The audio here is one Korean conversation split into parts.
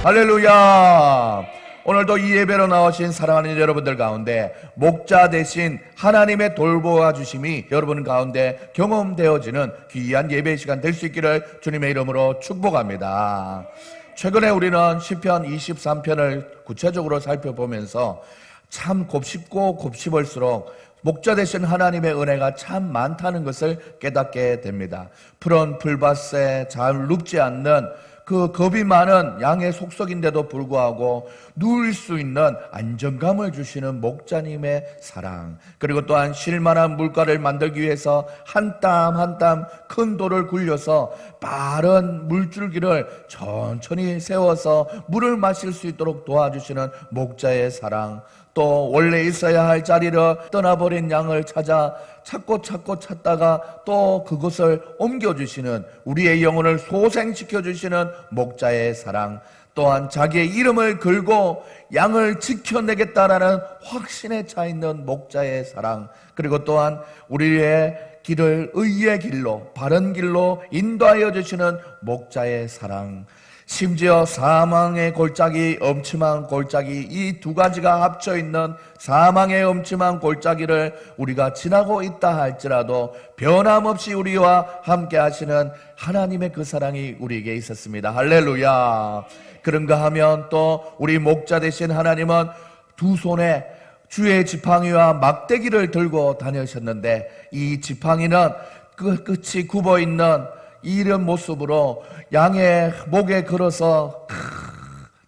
할렐루야. 오늘도 이 예배로 나오신 사랑하는 여러분들 가운데 목자 대신 하나님의 돌보아 주심이 여러분 가운데 경험되어지는 귀한 예배 시간 될 수 있기를 주님의 이름으로 축복합니다. 최근에 우리는 시편 23편을 구체적으로 살펴보면서 참 곱씹고 곱씹을수록 목자 되신 하나님의 은혜가 참 많다는 것을 깨닫게 됩니다. 푸른 풀밭에 잘 눕지 않는 그 겁이 많은 양의 속속인데도 불구하고 누울 수 있는 안정감을 주시는 목자님의 사랑, 그리고 또한 쉴만한 물가를 만들기 위해서 한 땀 한 땀 큰 돌을 굴려서 빠른 물줄기를 천천히 세워서 물을 마실 수 있도록 도와주시는 목자의 사랑, 또 원래 있어야 할 자리를 떠나버린 양을 찾다가 또 그것을 옮겨주시는, 우리의 영혼을 소생시켜주시는 목자의 사랑, 또한 자기의 이름을 걸고 양을 지켜내겠다라는 확신에 차 있는 목자의 사랑, 그리고 또한 우리의 길을 의의 길로, 바른 길로 인도하여 주시는 목자의 사랑, 심지어 사망의 골짜기, 엄침한 골짜기, 이 두 가지가 합쳐 있는 사망의 엄침한 골짜기를 우리가 지나고 있다 할지라도 변함없이 우리와 함께 하시는 하나님의 그 사랑이 우리에게 있었습니다. 할렐루야. 그런가 하면 또 우리 목자 되신 하나님은 두 손에 주의 지팡이와 막대기를 들고 다니셨는데, 이 지팡이는 그 끝이 굽어 있는 이런 모습으로 양의 목에 걸어서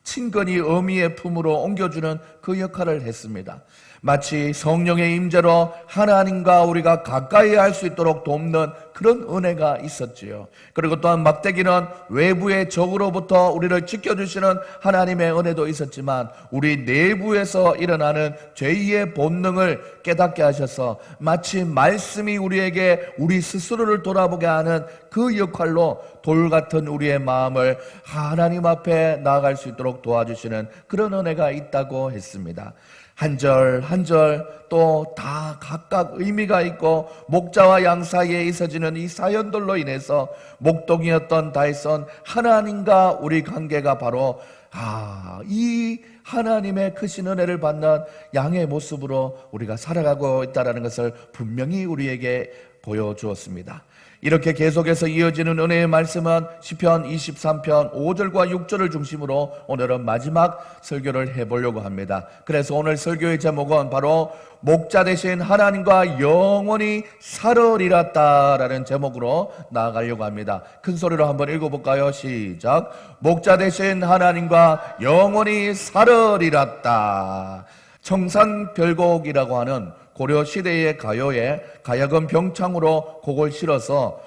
친근히 어미의 품으로 옮겨주는 그 역할을 했습니다. 마치 성령의 임재로 하나님과 우리가 가까이 할 수 있도록 돕는 그런 은혜가 있었지요. 그리고 또한 막대기는 외부의 적으로부터 우리를 지켜주시는 하나님의 은혜도 있었지만, 우리 내부에서 일어나는 죄의 본능을 깨닫게 하셔서 마치 말씀이 우리에게 우리 스스로를 돌아보게 하는 그 역할로 돌 같은 우리의 마음을 하나님 앞에 나아갈 수 있도록 도와주시는 그런 은혜가 있다고 했습니다. 한 절 한 절 또 다 각각 의미가 있고, 목자와 양 사이에 있어지는 이 사연들로 인해서 목동이었던 다윗은 하나님과 우리 관계가 바로 이 하나님의 크신 은혜를 받는 양의 모습으로 우리가 살아가고 있다는 것을 분명히 우리에게 보여주었습니다. 이렇게 계속해서 이어지는 은혜의 말씀은 시편 23편 5절과 6절을 중심으로 오늘은 마지막 설교를 해보려고 합니다. 그래서 오늘 설교의 제목은 바로 목자 되신 하나님과 영원히 살으리라다라는 제목으로 나아가려고 합니다. 큰 소리로 한번 읽어볼까요? 시작. 목자 되신 하나님과 영원히 살으리라다. 청산별곡이라고 하는 고려 시대의 가요에 가야금 병창으로 곡을 실어서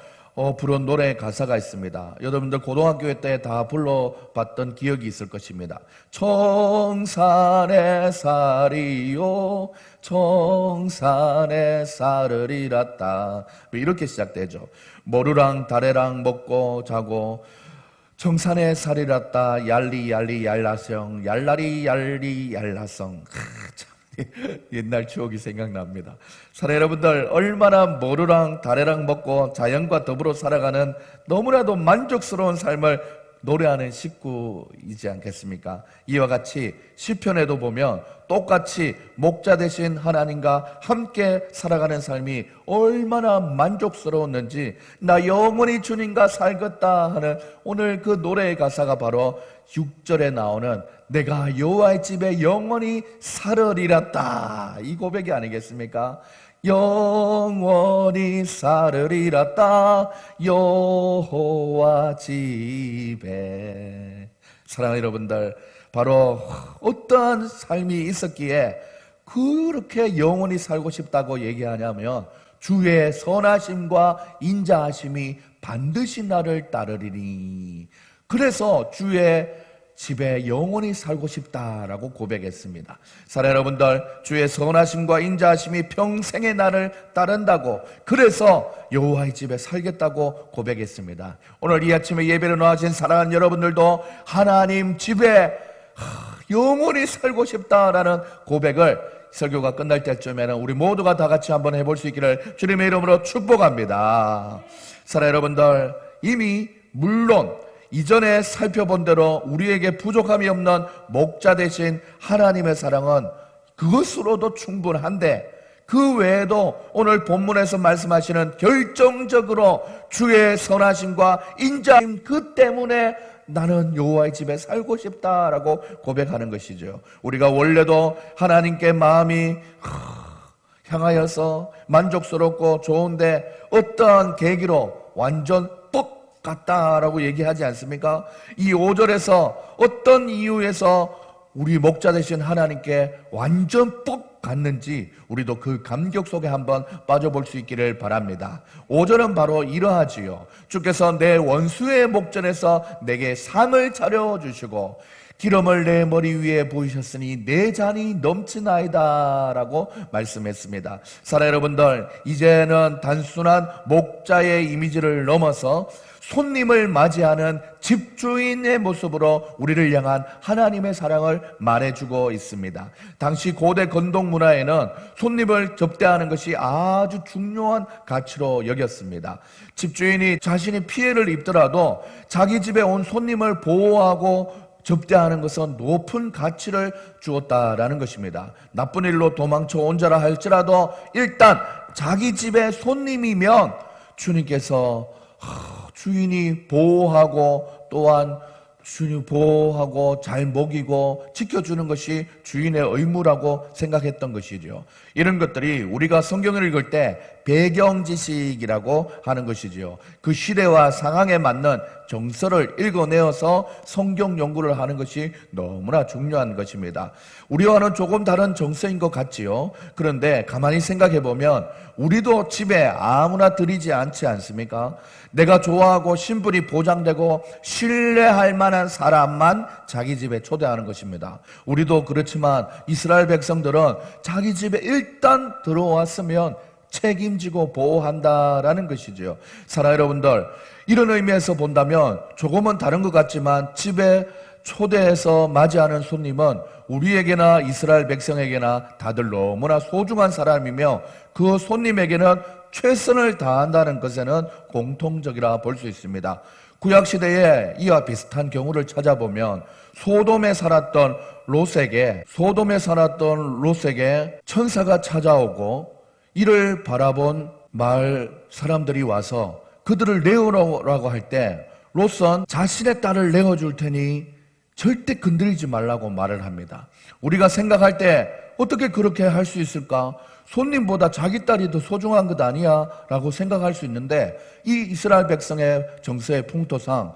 부른 노래 가사가 있습니다. 여러분들 고등학교 때 다 불러봤던 기억이 있을 것입니다. 청산의 쌀이요 청산의 쌀을이랐다, 이렇게 시작되죠. 머루랑 다래랑 먹고 자고 청산의 쌀이랐다, 얄리 얄리 얄라성 얄라리 얄리 얄라성. 옛날 추억이 생각납니다. 사랑 여러분들, 얼마나 머루랑 다래랑 먹고 자연과 더불어 살아가는 너무나도 만족스러운 삶을 노래하는 식구이지 않겠습니까? 이와 같이 시편에도 보면 똑같이 목자 되신 하나님과 함께 살아가는 삶이 얼마나 만족스러웠는지, 나 영원히 주님과 살겠다 하는 오늘 그 노래의 가사가 바로 6절에 나오는 내가 여호와의 집에 영원히 살으리라다, 이 고백이 아니겠습니까? 영원히 살으리라다 여호와 집에. 사랑하는 여러분들, 바로 어떠한 삶이 있었기에 그렇게 영원히 살고 싶다고 얘기하냐면, 주의 선하심과 인자하심이 반드시 나를 따르리니, 그래서 주의 집에 영원히 살고 싶다라고 고백했습니다. 사랑하는 여러분들, 주의 선하심과 인자하심이 평생의 나를 따른다고, 그래서 여호와의 집에 살겠다고 고백했습니다. 오늘 이 아침에 예배로 나와주신 사랑하는 여러분들도 하나님 집에 영원히 살고 싶다라는 고백을 설교가 끝날 때쯤에는 우리 모두가 다 같이 한번 해볼 수 있기를 주님의 이름으로 축복합니다. 사랑하는 여러분들, 이미 물론 이전에 살펴본 대로 우리에게 부족함이 없는 목자 되신 하나님의 사랑은 그것으로도 충분한데, 그 외에도 오늘 본문에서 말씀하시는 결정적으로 주의 선하심과 인자심, 그 때문에 나는 여호와의 집에 살고 싶다라고 고백하는 것이죠. 우리가 원래도 하나님께 마음이 향하여서 만족스럽고 좋은데 어떠한 계기로 완전 뻑 갔다라고 얘기하지 않습니까? 이 5절에서 어떤 이유에서 우리 목자 되신 하나님께 완전 뻑 갔는지 우리도 그 감격 속에 한번 빠져볼 수 있기를 바랍니다. 5절은 바로 이러하지요. 주께서 내 원수의 목전에서 내게 상을 차려주시고 기름을 내 머리 위에 부으셨으니 내 잔이 넘치나이다 라고 말씀했습니다. 사랑 여러분들, 이제는 단순한 목자의 이미지를 넘어서 손님을 맞이하는 집주인의 모습으로 우리를 향한 하나님의 사랑을 말해주고 있습니다. 당시 고대 건동 문화에는 손님을 접대하는 것이 아주 중요한 가치로 여겼습니다. 집주인이 자신이 피해를 입더라도 자기 집에 온 손님을 보호하고 접대하는 것은 높은 가치를 주었다라는 것입니다. 나쁜 일로 도망쳐 온 자라 할지라도 일단 자기 집에 손님이면 주님께서 주인이 보호하고 또한 주인이 보호하고 잘 먹이고 지켜주는 것이 주인의 의무라고 생각했던 것이죠. 이런 것들이 우리가 성경을 읽을 때 배경 지식이라고 하는 것이지요. 그 시대와 상황에 맞는 정서를 읽어내어서 성경 연구를 하는 것이 너무나 중요한 것입니다. 우리와는 조금 다른 정서인 것 같지요. 그런데 가만히 생각해 보면 우리도 집에 아무나 들이지 않지 않습니까? 내가 좋아하고 신분이 보장되고 신뢰할 만한 사람만 자기 집에 초대하는 것입니다. 우리도 그렇지만 이스라엘 백성들은 자기 집에 일단 들어왔으면 책임지고 보호한다라는 것이죠. 사랑 여러분들, 이런 의미에서 본다면 조금은 다른 것 같지만 집에 초대해서 맞이하는 손님은 우리에게나 이스라엘 백성에게나 다들 너무나 소중한 사람이며 그 손님에게는 최선을 다한다는 것에는 공통적이라 볼 수 있습니다. 구약시대에 이와 비슷한 경우를 찾아보면 소돔에 살았던 롯에게 천사가 찾아오고 이를 바라본 마을 사람들이 와서 그들을 내어오라고 할 때 롯은 자신의 딸을 내어줄 테니 절대 건드리지 말라고 말을 합니다. 우리가 생각할 때 어떻게 그렇게 할 수 있을까? 손님보다 자기 딸이 더 소중한 것 아니야? 라고 생각할 수 있는데 이 이스라엘 백성의 정서의 풍토상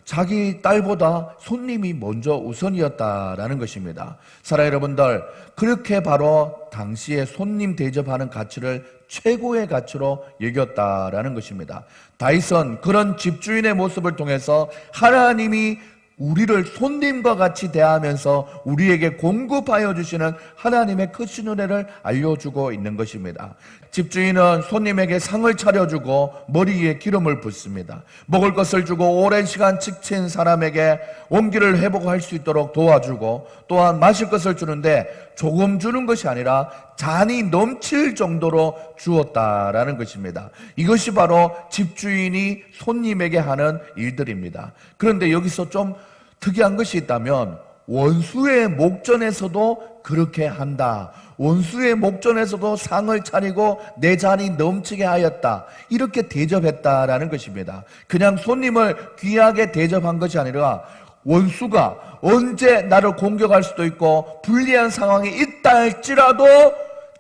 자기 딸보다 손님이 먼저 우선이었다라는 것입니다. 사랑 여러분들, 그렇게 바로 당시에 손님 대접하는 가치를 최고의 가치로 여겼다라는 것입니다. 다윗은 그런 집주인의 모습을 통해서 하나님이 우리를 손님과 같이 대하면서 우리에게 공급하여 주시는 하나님의 크신 은혜를 알려주고 있는 것입니다. 집주인은 손님에게 상을 차려주고 머리 위에 기름을 붓습니다. 먹을 것을 주고 오랜 시간 지친 사람에게 원기를 회복할 수 있도록 도와주고 또한 마실 것을 주는데 조금 주는 것이 아니라 잔이 넘칠 정도로 주었다라는 것입니다. 이것이 바로 집주인이 손님에게 하는 일들입니다. 그런데 여기서 좀 특이한 것이 있다면 원수의 목전에서도 그렇게 한다. 원수의 목전에서도 상을 차리고 내 잔이 넘치게 하였다. 이렇게 대접했다라는 것입니다. 그냥 손님을 귀하게 대접한 것이 아니라 원수가 언제 나를 공격할 수도 있고 불리한 상황이 있다 할지라도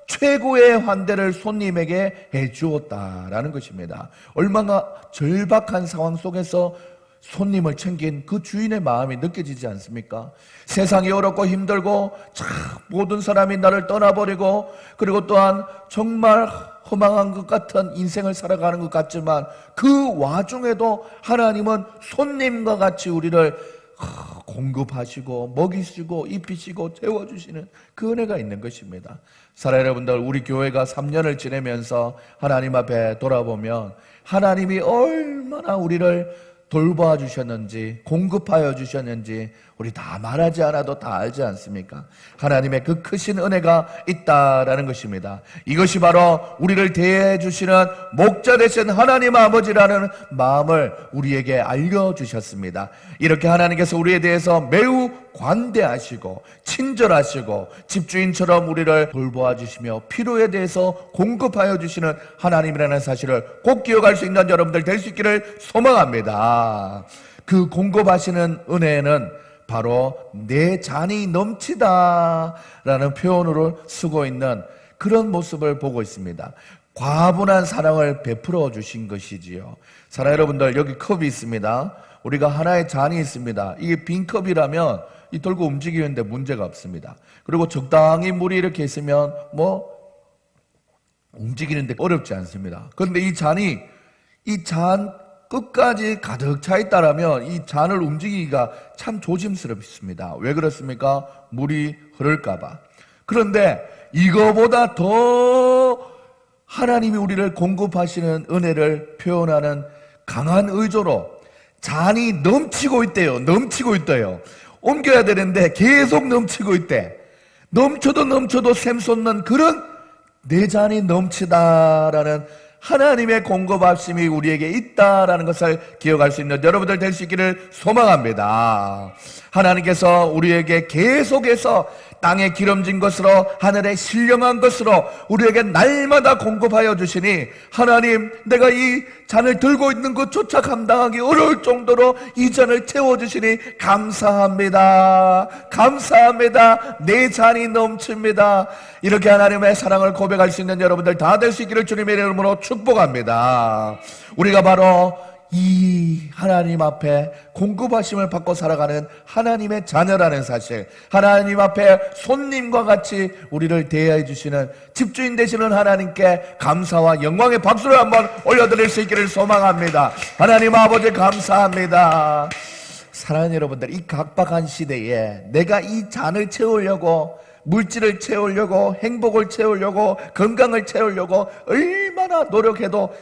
최고의 환대를 손님에게 해주었다라는 것입니다. 얼마나 절박한 상황 속에서 손님을 챙긴 그 주인의 마음이 느껴지지 않습니까? 세상이 어렵고 힘들고 참 모든 사람이 나를 떠나버리고 그리고 또한 정말 허망한 것 같은 인생을 살아가는 것 같지만 그 와중에도 하나님은 손님과 같이 우리를 공급하시고 먹이시고 입히시고 채워주시는 그 은혜가 있는 것입니다. 사랑 여러분들, 우리 교회가 3년을 지내면서 하나님 앞에 돌아보면 하나님이 얼마나 우리를 돌보아 주셨는지, 공급하여 주셨는지 우리 다 말하지 않아도 다 알지 않습니까? 하나님의 그 크신 은혜가 있다라는 것입니다. 이것이 바로 우리를 대해 주시는 목자 되신 하나님 아버지라는 마음을 우리에게 알려주셨습니다. 이렇게 하나님께서 우리에 대해서 매우 관대하시고 친절하시고 집주인처럼 우리를 돌보아 주시며 필요에 대해서 공급하여 주시는 하나님이라는 사실을 꼭 기억할 수 있는 여러분들 될 수 있기를 소망합니다. 그 공급하시는 은혜는 바로 내 잔이 넘치다 라는 표현으로 쓰고 있는 그런 모습을 보고 있습니다. 과분한 사랑을 베풀어 주신 것이지요. 사랑 여러분들, 여기 컵이 있습니다. 우리가 하나의 잔이 있습니다. 이게 빈 컵이라면 이 들고 움직이는데 문제가 없습니다. 그리고 적당히 물이 이렇게 있으면 움직이는데 어렵지 않습니다. 그런데 이 잔 끝까지 가득 차 있다라면 이 잔을 움직이기가 참 조심스럽습니다. 왜 그렇습니까? 물이 흐를까봐. 그런데 이거보다 더 하나님이 우리를 공급하시는 은혜를 표현하는 강한 의조로 잔이 넘치고 있대요. 넘치고 있대요. 옮겨야 되는데 계속 넘치고 있대. 넘쳐도 샘솟는 그런 내 잔이 넘치다라는 하나님의 공급하심이 우리에게 있다라는 것을 기억할 수 있는 여러분들 될 수 있기를 소망합니다. 하나님께서 우리에게 계속해서 땅에 기름진 것으로 하늘에 신령한 것으로 우리에게 날마다 공급하여 주시니 하나님, 내가 이 잔을 들고 있는 것조차 감당하기 어려울 정도로 이 잔을 채워주시니 감사합니다. 감사합니다. 내 잔이 넘칩니다. 이렇게 하나님의 사랑을 고백할 수 있는 여러분들 다 될 수 있기를 주님의 이름으로 축복합니다. 우리가 바로 이 하나님 앞에 공급하심을 받고 살아가는 하나님의 자녀라는 사실, 하나님 앞에 손님과 같이 우리를 대하여 주시는 집주인 되시는 하나님께 감사와 영광의 박수를 한번 올려드릴 수 있기를 소망합니다. 하나님 아버지 감사합니다. 사랑하는 여러분들, 이 각박한 시대에 내가 이 잔을 채우려고, 물질을 채우려고, 행복을 채우려고, 건강을 채우려고 얼마나 노력해도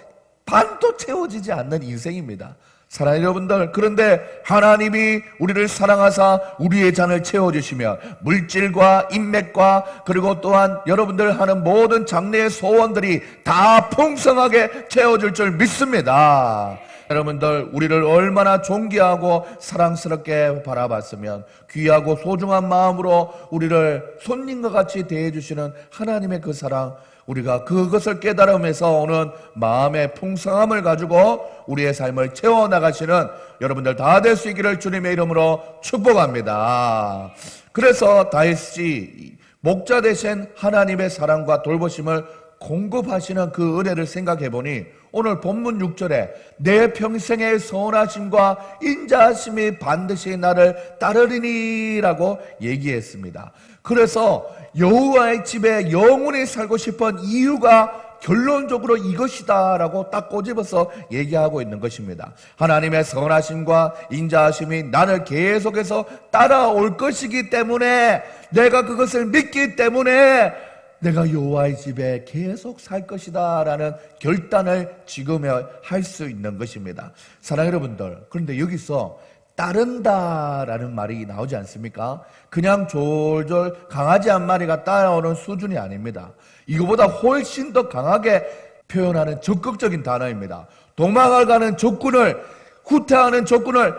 반도 채워지지 않는 인생입니다. 사랑하는 여러분들, 그런데 하나님이 우리를 사랑하사 우리의 잔을 채워주시며 물질과 인맥과 그리고 또한 여러분들 하는 모든 장래의 소원들이 다 풍성하게 채워줄 줄 믿습니다. 여러분들, 우리를 얼마나 존귀하고 사랑스럽게 바라봤으면 귀하고 소중한 마음으로 우리를 손님과 같이 대해주시는 하나님의 그 사랑, 우리가 그것을 깨달으면서 오는 마음의 풍성함을 가지고 우리의 삶을 채워나가시는 여러분들 다 될 수 있기를 주님의 이름으로 축복합니다. 그래서 다윗이 목자 되신 하나님의 사랑과 돌보심을 공급하시는 그 은혜를 생각해보니 오늘 본문 6절에 내 평생의 선하심과 인자하심이 반드시 나를 따르리니 라고 얘기했습니다. 그래서 여호와의 집에 영원히 살고 싶은 이유가 결론적으로 이것이다 라고 딱 꼬집어서 얘기하고 있는 것입니다. 하나님의 선하심과 인자하심이 나를 계속해서 따라올 것이기 때문에, 내가 그것을 믿기 때문에 내가 여호와의 집에 계속 살 것이다 라는 결단을 지금에 할 수 있는 것입니다. 사랑하는 여러분들, 그런데 여기서 따른다라는 말이 나오지 않습니까? 그냥 졸졸 강아지 한 마리가 따라오는 수준이 아닙니다. 이거보다 훨씬 더 강하게 표현하는 적극적인 단어입니다. 도망을 가는 적군을, 후퇴하는 적군을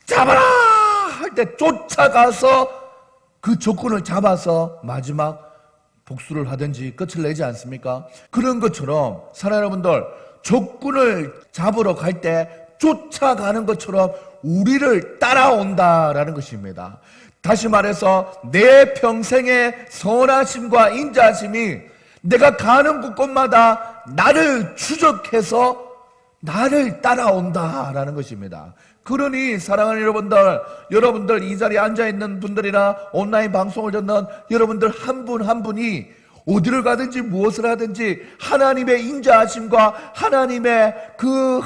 잡아라 할 때 쫓아가서 그 적군을 잡아서 마지막 복수를 하든지 끝을 내지 않습니까? 그런 것처럼 사랑하는 여러분들, 적군을 잡으러 갈 때 쫓아가는 것처럼 우리를 따라온다라는 것입니다. 다시 말해서 내 평생의 선하심과 인자심이 내가 가는 곳곳마다 나를 추적해서 나를 따라온다라는 것입니다. 그러니 사랑하는 여러분들 이 자리에 앉아있는 분들이나 온라인 방송을 듣는 여러분들 한 분 한 분이 어디를 가든지 무엇을 하든지 하나님의 인자하심과 하나님의 그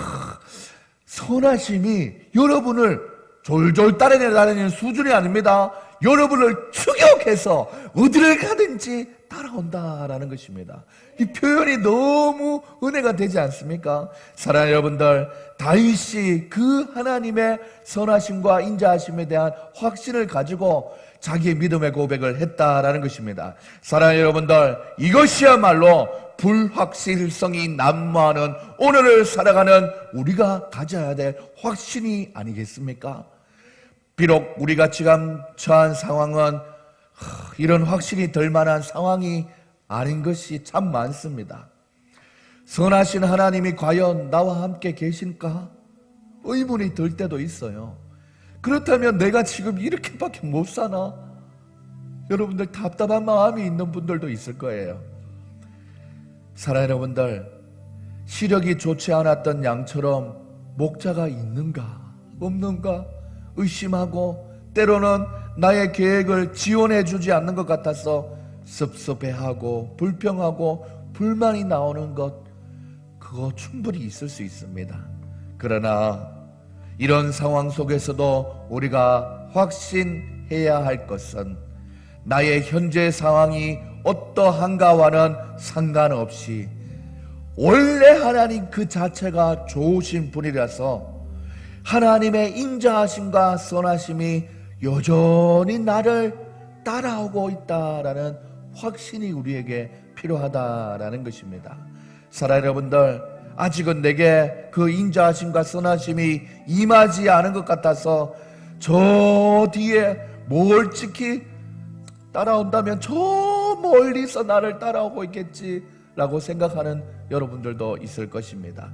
선하심이 여러분을 졸졸 따라다니는 수준이 아닙니다. 여러분을 추격해서 어디를 가든지 따라온다라는 것입니다. 이 표현이 너무 은혜가 되지 않습니까? 사랑하는 여러분들, 다윗이 그 하나님의 선하심과 인자하심에 대한 확신을 가지고 자기의 믿음의 고백을 했다라는 것입니다. 사랑하는 여러분들, 이것이야말로 불확실성이 난무하는 오늘을 살아가는 우리가 가져야 될 확신이 아니겠습니까? 비록 우리가 지금 처한 상황은 이런 확신이 들 만한 상황이 아닌 것이 참 많습니다. 선하신 하나님이 과연 나와 함께 계실까? 의문이 들 때도 있어요. 그렇다면 내가 지금 이렇게밖에 못 사나? 여러분들 답답한 마음이 있는 분들도 있을 거예요. 사랑하는 여러분들, 시력이 좋지 않았던 양처럼 목자가 있는가 없는가 의심하고 때로는 나의 계획을 지원해 주지 않는 것 같아서 섭섭해하고 불평하고 불만이 나오는 것, 그거 충분히 있을 수 있습니다. 그러나 이런 상황 속에서도 우리가 확신해야 할 것은 나의 현재 상황이 어떠한가와는 상관없이 원래 하나님 그 자체가 좋으신 분이라서 하나님의 인자하심과 선하심이 여전히 나를 따라오고 있다라는 확신이 우리에게 필요하다라는 것입니다. 사랑하는 여러분들, 아직은 내게 그 인자하심과 선하심이 임하지 않은 것 같아서 저 뒤에 멀찍이 따라온다면 저 멀리서 나를 따라오고 있겠지라고 생각하는 여러분들도 있을 것입니다.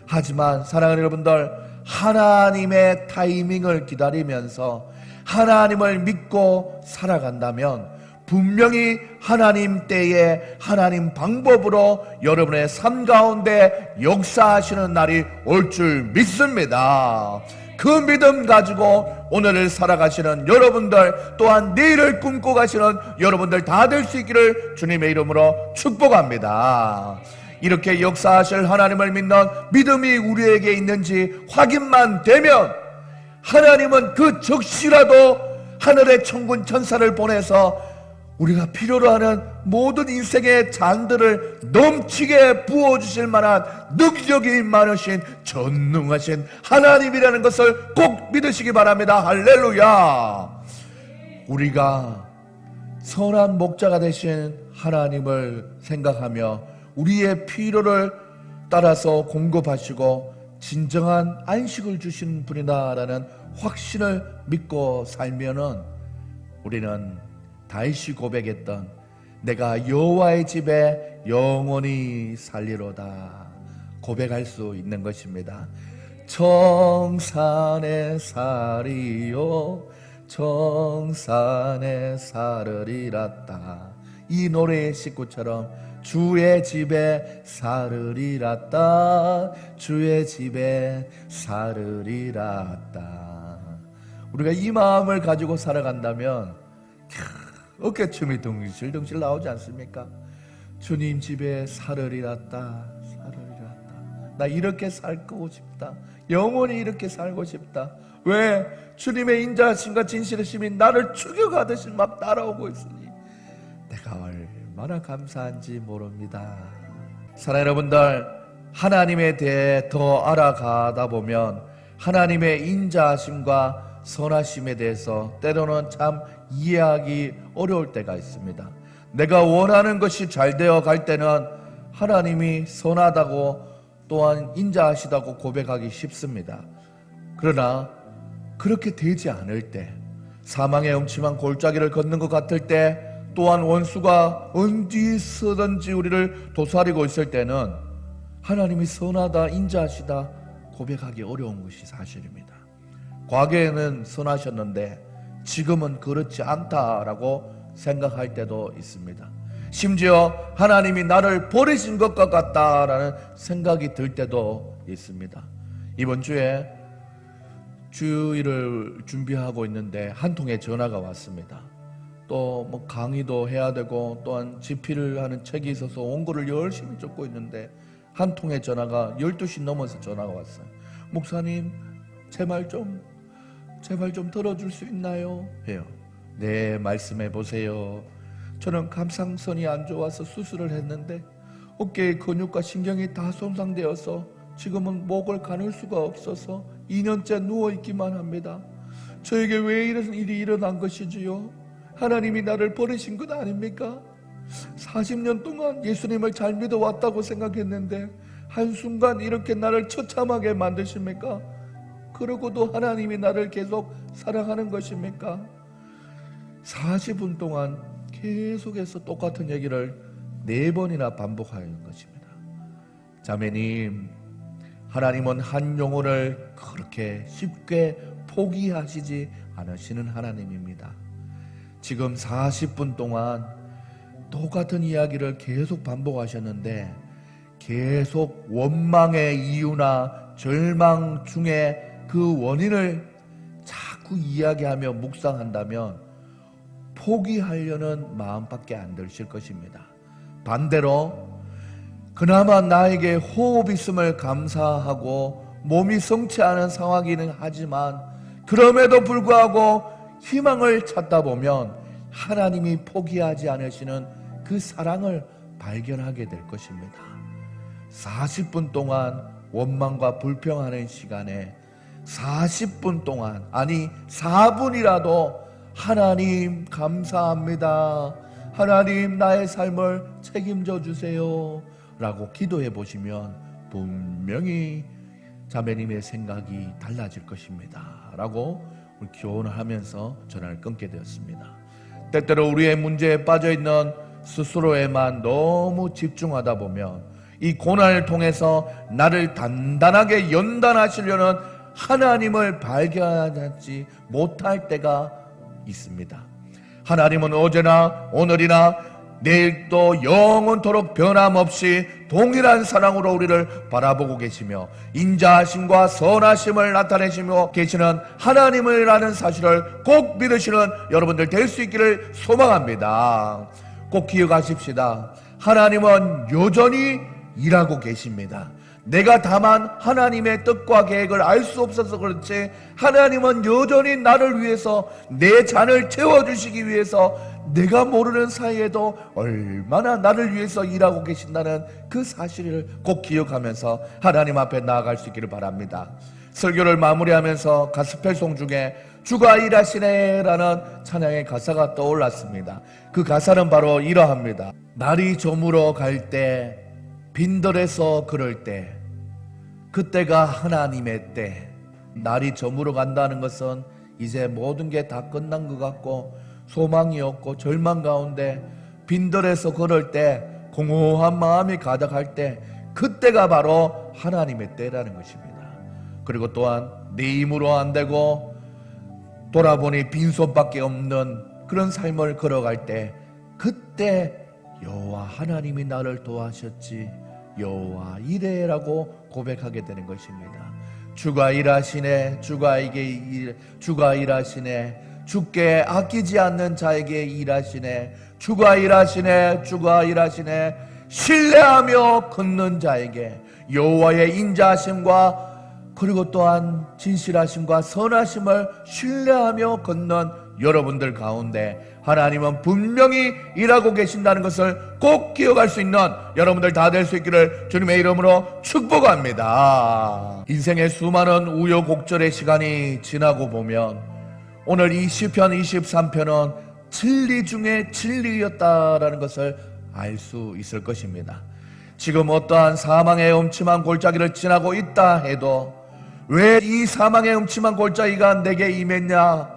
하지만 사랑하는 여러분들, 하나님의 타이밍을 기다리면서 하나님을 믿고 살아간다면 분명히 하나님 때에 하나님 방법으로 여러분의 삶 가운데 역사하시는 날이 올 줄 믿습니다. 그 믿음 가지고 오늘을 살아가시는 여러분들, 또한 내일을 꿈꿔 가시는 여러분들 다 될 수 있기를 주님의 이름으로 축복합니다. 이렇게 역사하실 하나님을 믿는 믿음이 우리에게 있는지 확인만 되면 하나님은 그 즉시라도 하늘의 천군 천사를 보내서 우리가 필요로 하는 모든 인생의 잔들을 넘치게 부어주실 만한 능력이 많으신 전능하신 하나님이라는 것을 꼭 믿으시기 바랍니다. 할렐루야. 우리가 선한 목자가 되신 하나님을 생각하며 우리의 필요를 따라서 공급하시고 진정한 안식을 주신 분이다라는 확신을 믿고 살면은 우리는 다윗이 고백했던 내가 여호와의 집에 영원히 살리로다 고백할 수 있는 것입니다. 청산에 살이요 청산에 살으리라다. 이 노래의 식구처럼 주의 집에 살으리라다 주의 집에 살으리라다. 우리가 이 마음을 가지고 살아간다면 어깨춤이 덩실덩실 나오지 않습니까? 주님 집에 살으리라다 살으리라다. 나 이렇게 살고 싶다. 영원히 이렇게 살고 싶다. 왜? 주님의 인자하심과 진실하심이 나를 추격하듯이 막 따라오고 있으니 내가 얼마나 감사한지 모릅니다. 사랑하는 여러분들, 하나님에 대해 더 알아가다 보면 하나님의 인자하심과 선하심에 대해서 때로는 참 이해하기 어려울 때가 있습니다. 내가 원하는 것이 잘 되어 갈 때는 하나님이 선하다고 또한 인자하시다고 고백하기 쉽습니다. 그러나 그렇게 되지 않을 때, 사망의 음침한 골짜기를 걷는 것 같을 때, 또한 원수가 어디서든지 우리를 도사리고 있을 때는 하나님이 선하다 인자하시다 고백하기 어려운 것이 사실입니다. 과거에는 선하셨는데 지금은 그렇지 않다라고 생각할 때도 있습니다. 심지어 하나님이 나를 버리신 것 같다라는 생각이 들 때도 있습니다. 이번 주에 주일을 준비하고 있는데 한 통의 전화가 왔습니다. 또 뭐 강의도 해야 되고 또한 집필을 하는 책이 있어서 원고를 열심히 적고 있는데 한 통의 전화가 12시 넘어서 전화가 왔어요. 목사님, 제발 좀 들어줄 수 있나요? 해요. 네, 말씀해 보세요. 저는 감상선이 안 좋아서 수술을 했는데 어깨의 근육과 신경이 다 손상되어서 지금은 목을 가눌 수가 없어서 2년째 누워있기만 합니다. 저에게 왜 이런 일이 일어난 것이지요? 하나님이 나를 버리신 것 아닙니까? 40년 동안 예수님을 잘 믿어왔다고 생각했는데 한순간 이렇게 나를 처참하게 만드십니까? 그러고도 하나님이 나를 계속 사랑하는 것입니까? 40분 동안 계속해서 똑같은 얘기를 4번이나 반복하는 것입니다. 자매님, 하나님은 한 영혼을 그렇게 쉽게 포기하시지 않으시는 하나님입니다. 지금 40분 동안 똑같은 이야기를 계속 반복하셨는데 계속 원망의 이유나 절망 중에 그 원인을 자꾸 이야기하며 묵상한다면 포기하려는 마음밖에 안 드실 것입니다. 반대로 그나마 나에게 호흡 있음을 감사하고 몸이 성취하는 상황이긴 하지만 그럼에도 불구하고 희망을 찾다 보면 하나님이 포기하지 않으시는 그 사랑을 발견하게 될 것입니다. 40분 동안 원망과 불평하는 시간에 40분 동안, 아니 4분이라도 하나님 감사합니다, 하나님 나의 삶을 책임져 주세요 라고 기도해 보시면 분명히 자매님의 생각이 달라질 것입니다 라고 교훈을 하면서 전화를 끊게 되었습니다. 때때로 우리의 문제에 빠져있는 스스로에만 너무 집중하다 보면 이 고난을 통해서 나를 단단하게 연단하시려는 하나님을 발견하지 못할 때가 있습니다. 하나님은 어제나 오늘이나 내일도 영원토록 변함없이 동일한 사랑으로 우리를 바라보고 계시며 인자하심과 선하심을 나타내시며 계시는 하나님이라는 사실을 꼭 믿으시는 여러분들 될 수 있기를 소망합니다. 꼭 기억하십시다. 하나님은 여전히 일하고 계십니다. 내가 다만 하나님의 뜻과 계획을 알 수 없어서 그렇지 하나님은 여전히 나를 위해서 내 잔을 채워주시기 위해서 내가 모르는 사이에도 얼마나 나를 위해서 일하고 계신다는 그 사실을 꼭 기억하면서 하나님 앞에 나아갈 수 있기를 바랍니다. 설교를 마무리하면서 가스펠송 중에 주가 일하시네 라는 찬양의 가사가 떠올랐습니다. 그 가사는 바로 이러합니다. 날이 저물어 갈 때, 빈들에서 그럴 때, 그때가 하나님의 때. 날이 저물어 간다는 것은 이제 모든 게 다 끝난 것 같고 소망이 없고 절망 가운데 빈들에서 걸을 때, 공허한 마음이 가득할 때, 그때가 바로 하나님의 때라는 것입니다. 그리고 또한 내 힘으로 안 되고 돌아보니 빈손밖에 없는 그런 삶을 걸어갈 때, 그때 여호와 하나님이 나를 도와셨지, 여호와 이래라고 고백하게 되는 것입니다. 주가 일하시네, 주가 일하시네, 주께 아끼지 않는 자에게 일하시네, 주가 일하시네, 주가 일하시네, 신뢰하며 걷는 자에게 여호와의 인자하심과 그리고 또한 진실하심과 선하심을 신뢰하며 걷는 여러분들 가운데 하나님은 분명히 일하고 계신다는 것을 꼭 기억할 수 있는 여러분들 다 될 수 있기를 주님의 이름으로 축복합니다. 인생의 수많은 우여곡절의 시간이 지나고 보면 오늘 이 시편 23편은 진리 중에 진리였다라는 것을 알 수 있을 것입니다. 지금 어떠한 사망의 음침한 골짜기를 지나고 있다 해도 왜 이 사망의 음침한 골짜기가 내게 임했냐,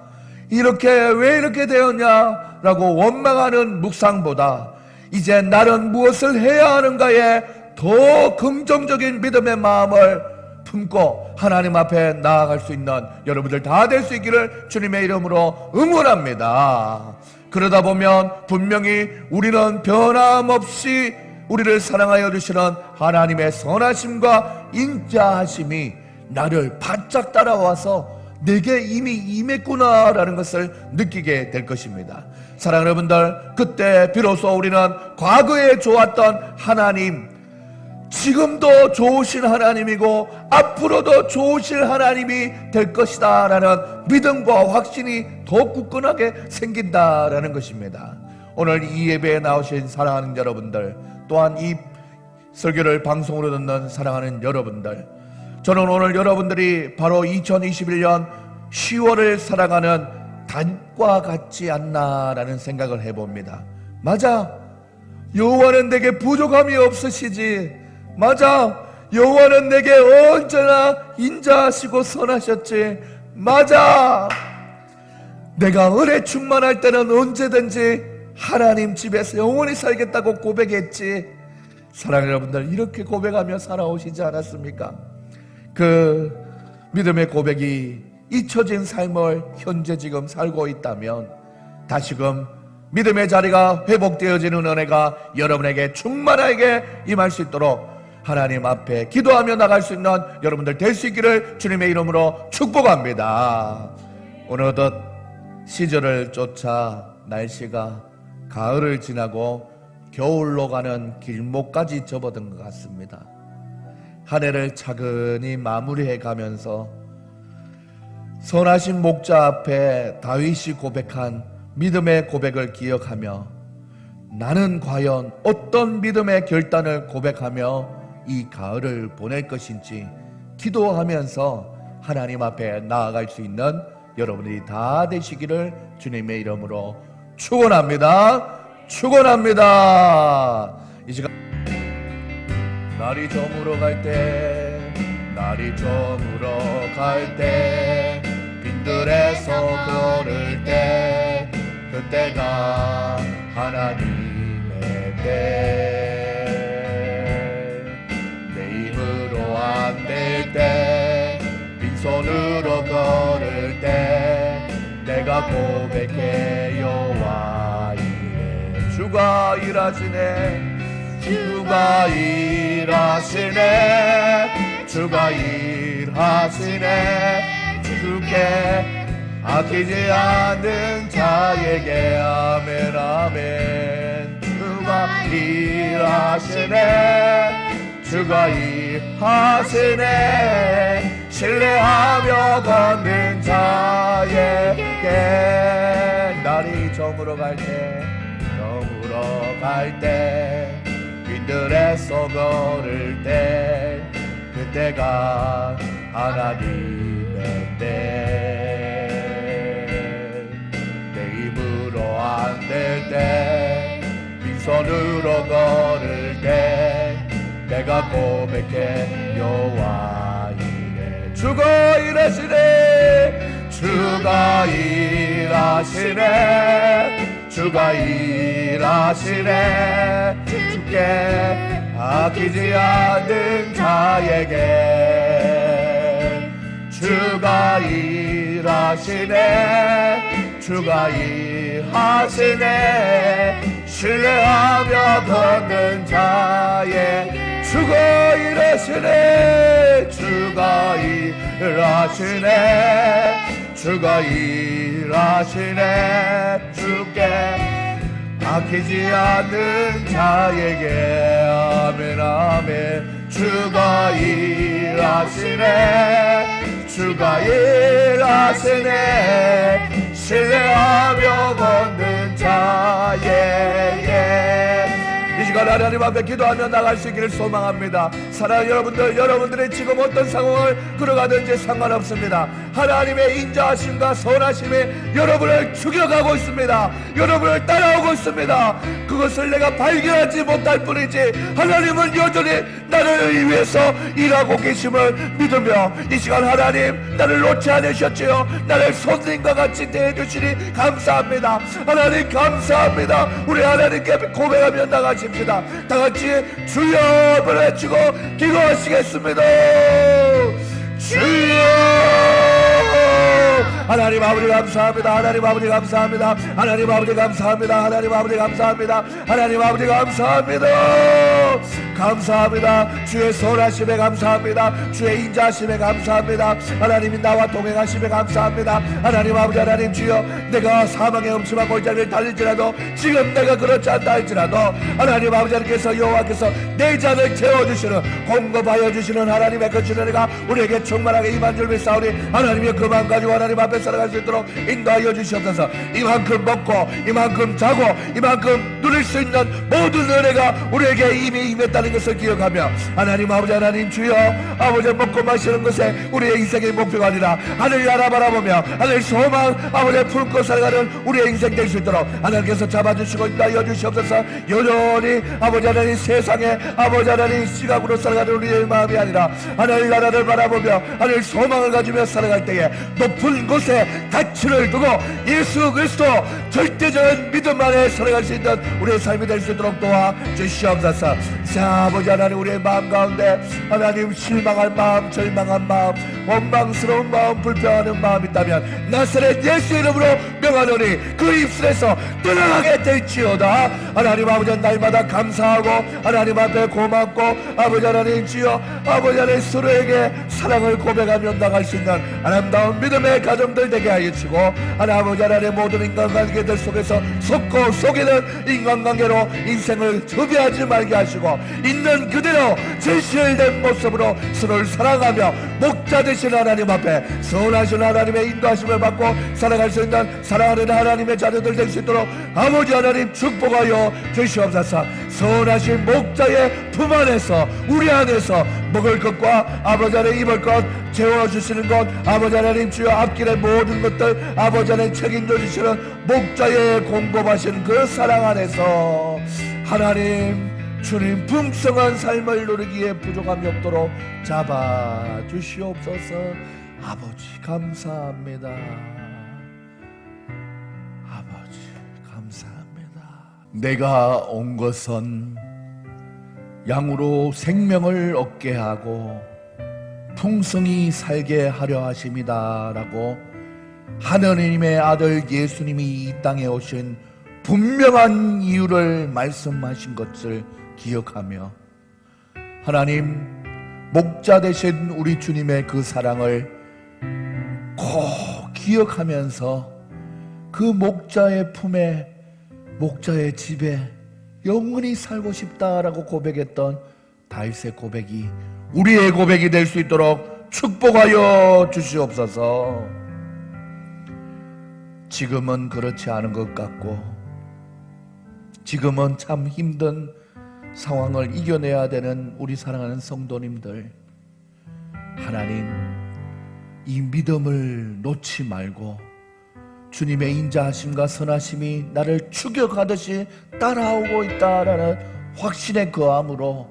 왜 이렇게 되었냐 라고 원망하는 묵상보다 이제 나는 무엇을 해야 하는가에 더 긍정적인 믿음의 마음을 품고 하나님 앞에 나아갈 수 있는 여러분들 다 될 수 있기를 주님의 이름으로 응원합니다. 그러다 보면 분명히 우리는 변함없이 우리를 사랑하여 주시는 하나님의 선하심과 인자하심이 나를 바짝 따라와서 내게 이미 임했구나라는 것을 느끼게 될 것입니다. 사랑하는 여러분들, 그때 비로소 우리는 과거에 좋았던 하나님, 지금도 좋으신 하나님이고 앞으로도 좋으실 하나님이 될 것이다 라는 믿음과 확신이 더 굳건하게 생긴다라는 것입니다. 오늘 이 예배에 나오신 사랑하는 여러분들, 또한 이 설교를 방송으로 듣는 사랑하는 여러분들, 저는 오늘 여러분들이 바로 2021년 10월을 살아가는 단과 같지 않나라는 생각을 해봅니다. 맞아, 여호와는 내게 부족함이 없으시지. 맞아, 여호와는 내게 언제나 인자하시고 선하셨지. 맞아, 내가 은혜 충만할 때는 언제든지 하나님 집에서 영원히 살겠다고 고백했지. 사랑하는 여러분들, 이렇게 고백하며 살아오시지 않았습니까? 그 믿음의 고백이 잊혀진 삶을 현재 지금 살고 있다면 다시금 믿음의 자리가 회복되어지는 은혜가 여러분에게 충만하게 임할 수 있도록 하나님 앞에 기도하며 나갈 수 있는 여러분들 될 수 있기를 주님의 이름으로 축복합니다. 어느덧 시절을 쫓아 날씨가 가을을 지나고 겨울로 가는 길목까지 접어든 것 같습니다. 한 해를 차근히 마무리해 가면서 선하신 목자 앞에 다윗이 고백한 믿음의 고백을 기억하며 나는 과연 어떤 믿음의 결단을 고백하며 이 가을을 보낼 것인지 기도하면서 하나님 앞에 나아갈 수 있는 여러분들이 다 되시기를 주님의 이름으로 축원합니다. 축원합니다. 이 시간 날이 저물어 갈 때, 날이 저물어 갈 때, 빈들에서 걸을 때, 그때가 하나님의 때. 내 힘으로 안 될 때, 빈손으로 걸을 때, 내가 고백해 여호와 이래. 주가 일하시네, 주가 일하시네, 주가 일하시네. 주께 아끼지 않는 자에게 아멘 아멘. 주가 일하시네, 주가 일하시네. 신뢰하며 걷는 자에게 날이 저물어 갈 때, 저물어 갈 때, 빈들에서 걸을 때, 그때가 하나님의 때. 내 힘으로 안 될 때, 빈손으로 걸을 때, 내가 고백해 여호와 이래. 주가 일하시네, 주가 일하시네, 주가 일하시네. 주께 아끼지 않는 자에게 주가 일하시네, 주가 일하시네. 신뢰하며 걷는 자에게 주가 일하시네, 주가 일하시네, 주가 일하시네. 주께 아끼지 않는 자에게 아멘 아멘. 주가 일하시네, 주가 일하시네. 신뢰하며 걷는 자에게 이 시간 하나님 앞에 기도하며 나갈 수 있기를 소망합니다. 사랑하는 여러분들, 여러분들이 지금 어떤 상황을 걸어가든지 상관없습니다. 하나님의 인자하심과 선하심이 여러분을 죽여가고 있습니다. 여러분을 따라오고 있습니다. 그것을 내가 발견하지 못할 뿐이지 하나님은 여전히 나를 위해서 일하고 계심을 믿으며 이 시간 하나님 나를 놓지 않으셨지요. 나를 손님과 같이 대해주시니 감사합니다. 하나님 감사합니다. 우리 하나님께 고백하며 나가십시다. 다같이 주여 외치고 기도하시겠습니다. 주여. 하나님 아버지 감사합니다. 하나님 아버지 감사합니다. 하나님 아버지 감사합니다. 하나님 아버지 감사합니다. 하나님 아버지 감사합니다. 감사합니다. 주의 선하심에 감사합니다. 주의 인자하심에 감사합니다. 하나님이 나와 동행하심에 감사합니다. 하나님 아버지, 하나님 주여, 내가 사망의 음침한 골짜기를 달릴지라도 지금 내가 그렇지 않다 할지라도 하나님 아버지, 하나님께서 여호와께서 내 잔을 채워주시는, 공급하여 주시는 하나님의 그 주례가 우리에게 충만하게 임한 줄 믿사오니 하나님의 그만 가지고 하나님 앞에 살아갈 수 있도록 인도하여 주시옵소서. 이만큼 먹고 이만큼 자고 이만큼 누릴 수 있는 모든 은혜가 우리에게 이미 임했다는 것을 기억하며 하나님 아버지, 하나님 주여, 아버지 먹고 마시는 것에 우리의 인생의 목표가 아니라 하늘 나라 바라보며 하늘 소망 아버지 품고 살아가는 우리의 인생 될 수 있도록 하나님께서 잡아주시고 인도하여 주시옵소서. 여전히 아버지 하나님 세상에 아버지 하나님 시각으로 살아가는 우리의 마음이 아니라 하늘 나라를 바라보며 하늘 소망을 가지며 살아갈 때에 높은 곳에 가치를 두고 예수 그리스도 절대적인 믿음 안에 살아갈 수 있는 우리의 삶이 될 수 있도록 도와 주시옵소서. 자, 아버지 하나님, 우리의 마음 가운데 하나님 실망할 마음, 절망한 마음, 원망스러운 마음, 불평하는 마음 있다면 나사렛 예수 이름으로 명하노니 그 입술에서 떠나가게 될지어다. 하나님 아버지, 날마다 감사하고 하나님 앞에 고맙고 아버지 하나님 주여, 아버지 하나님 서로에게 사랑을 고백하며 나갈 수 있는 아름다운 믿음의 가정들 되게 하여 주시고 하나님 아버지 하나님 모든 인간관계들 속에서 속고 속이는 인간관계로 인생을 흡입하지 말게 하시고 있는 그대로 진실된 모습으로 서로를 사랑하며 목자 되신 하나님 앞에 선하신 하나님의 인도하심을 받고 살아갈 수 있는 사랑하는 하나님의 자녀들 될 수 있도록 아버지 하나님 축복하여 주시옵소서. 선하신 목자의 품 안에서 우리 안에서 먹을 것과 아버지 하나님 입을 것 채워주시는 것, 아버지 하나님 주여 앞길의 모든 것들 아버지 하나님 책임져 주시는 목자의 공급하시는 그 사랑 안에서 하나님 주님 풍성한 삶을 누리기에 부족함이 없도록 잡아주시옵소서. 아버지 감사합니다. 아버지 감사합니다. 내가 온 것은 양으로 생명을 얻게 하고 풍성히 살게 하려 하심이다 라고 하나님의 아들 예수님이 이 땅에 오신 분명한 이유를 말씀하신 것을 기억하며 하나님 목자 되신 우리 주님의 그 사랑을 꼭 기억하면서 그 목자의 품에, 목자의 집에 영원히 살고 싶다라고 고백했던 다윗의 고백이 우리의 고백이 될 수 있도록 축복하여 주시옵소서. 지금은 그렇지 않은 것 같고 지금은 참 힘든 상황을 이겨내야 되는 우리 사랑하는 성도님들, 하나님 이 믿음을 놓지 말고 주님의 인자하심과 선하심이 나를 추격하듯이 따라오고 있다라는 확신의 거함으로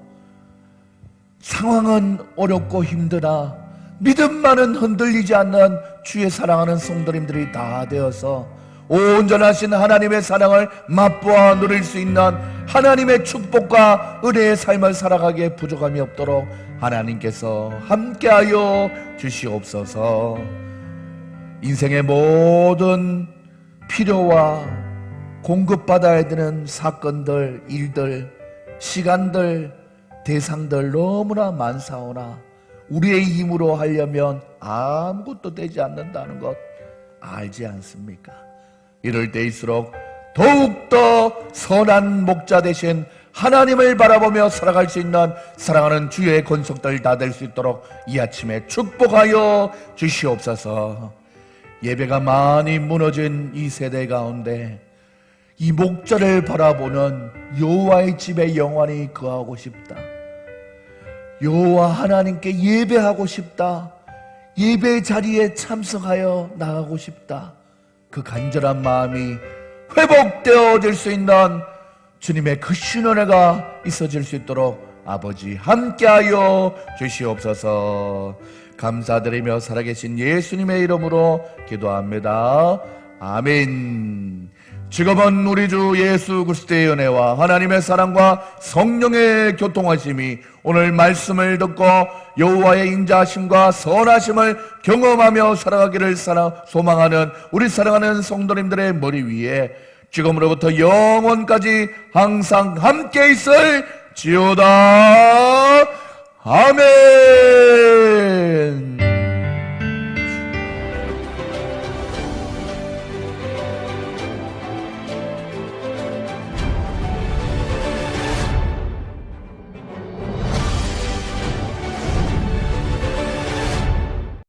상황은 어렵고 힘드나 믿음만은 흔들리지 않는 주의 사랑하는 성도님들이 다 되어서 온전하신 하나님의 사랑을 맛보아 누릴 수 있는 하나님의 축복과 은혜의 삶을 살아가기에 부족함이 없도록 하나님께서 함께하여 주시옵소서. 인생의 모든 필요와 공급받아야 되는 사건들, 일들, 시간들, 대상들 너무나 많사오나 우리의 힘으로 하려면 아무것도 되지 않는다는 것 알지 않습니까? 이럴 때일수록 더욱더 선한 목자 되신 하나님을 바라보며 살아갈 수 있는 사랑하는 주의 권속들 다 될 수 있도록 이 아침에 축복하여 주시옵소서. 예배가 많이 무너진 이 세대 가운데 이 목자를 바라보는 여호와의 집에 영원히 거하고 싶다. 여호와 하나님께 예배하고 싶다. 예배 자리에 참석하여 나가고 싶다. 그 간절한 마음이 회복되어질 수 있는 주님의 그 신원회가 있어질 수 있도록 아버지 함께하여 주시옵소서. 감사드리며 살아계신 예수님의 이름으로 기도합니다. 아멘. 지금은 우리 주 예수 그리스도의 은혜와 하나님의 사랑과 성령의 교통하심이 오늘 말씀을 듣고 여호와의 인자하심과 선하심을 경험하며 살아가기를 소망하는 우리 사랑하는 성도님들의 머리 위에 지금으로부터 영원까지 항상 함께 있을 지오다. 아멘.